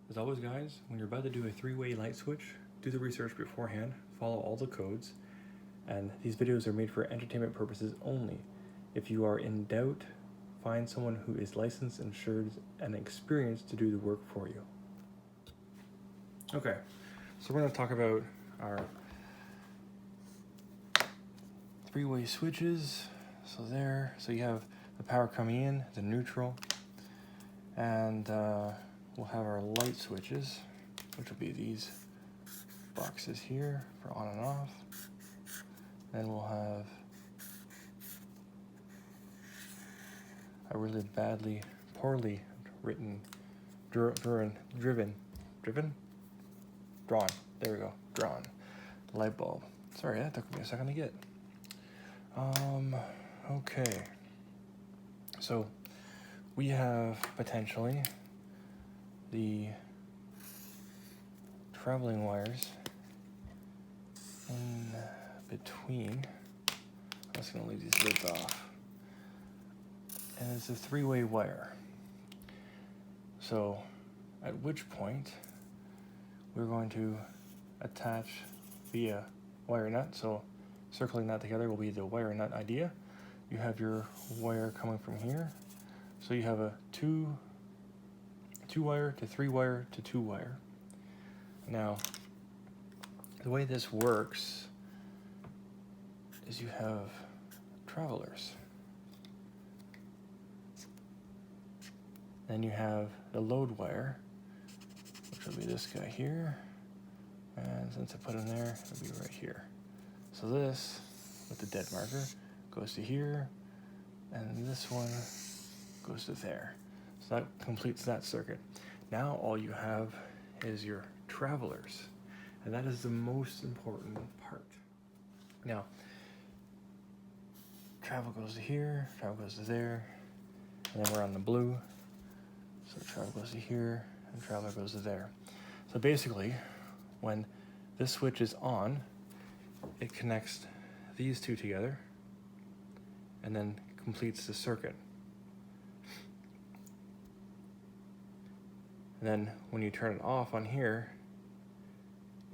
As always, guys, when you're about to do a three-way light switch, do the research beforehand, follow all the codes, and these videos are made for entertainment purposes only. If you are in doubt, find someone who is licensed, insured, and experienced to do the work for you. Okay, so we're going to talk about our three-way switches. So you have the power coming in, the neutral, and we'll have our light switches, which will be these boxes here for on and off. Then we'll have a really poorly written, drawn, light bulb. Sorry, that took me a second to get. Okay. So we have potentially the traveling wires in between. I'm just going to leave these lids off. And it's a three-way wire. So at which point we're going to attach via wire nut. So circling that together will be the wire nut idea. You have your wire coming from here. So you have a two wire to three wire to two wire. Now, the way this works is you have travelers. Then you have the load wire, which will be this guy here. And since I put him there, it'll be right here. So this, with the dead marker, goes to here, and this one goes to there. So that completes that circuit. Now all you have is your travelers, and that is the most important part. Now, travel goes to here, travel goes to there, and then we're on the blue. So travel goes to here, and travel goes to there. So basically, when this switch is on, it connects these two together and then completes the circuit. And then when you turn it off on here,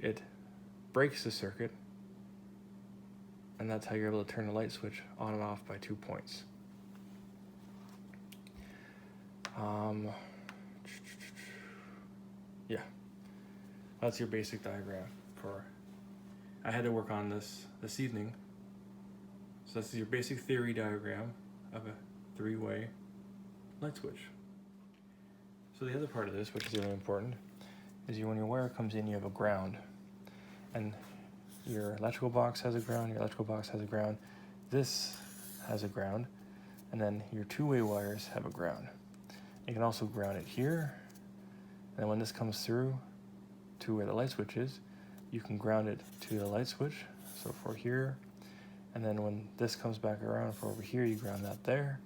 it breaks the circuit, and that's how you're able to turn the light switch on and off by 2 points. Yeah, that's your basic diagram for. I had to work on this evening. So this is your basic theory diagram of a three-way light switch. So the other part of this, which is really important, is when your wire comes in, you have a ground. And your electrical box has a ground, your electrical box has a ground, this has a ground, and then your two-way wires have a ground. You can also ground it here, and then when this comes through to where the light switch is, you can ground it to the light switch, so for here, and then when this comes back around for over here, you ground that there,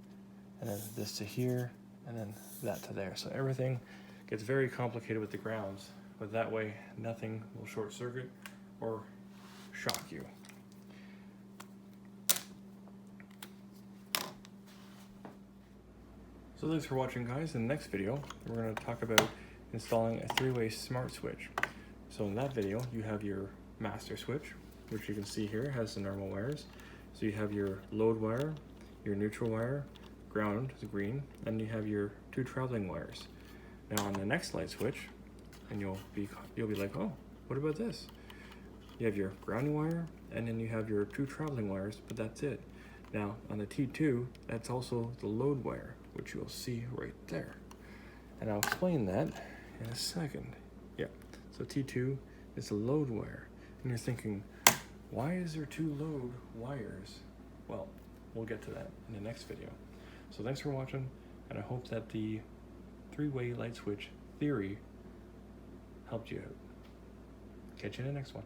and then this to here, and then that to there. So everything gets very complicated with the grounds, but that way nothing will short circuit or shock you. So thanks for watching, guys. In the next video, we're going to talk about installing a three-way smart switch. So in that video, you have your master switch, which you can see here has the normal wires. So you have your load wire, your neutral wire, ground is green, and you have your two traveling wires. Now on the next light switch, and you'll be like, oh, what about this? You have your grounding wire, and then you have your two traveling wires, but that's it. Now on the T2, that's also the load wire, which you'll see right there. And I'll explain that in a second. Yeah, so T2 is the load wire. And you're thinking, why is there two load wires? Well, we'll get to that in the next video. So thanks for watching, and I hope that the three-way light switch theory helped you out. Catch you in the next one.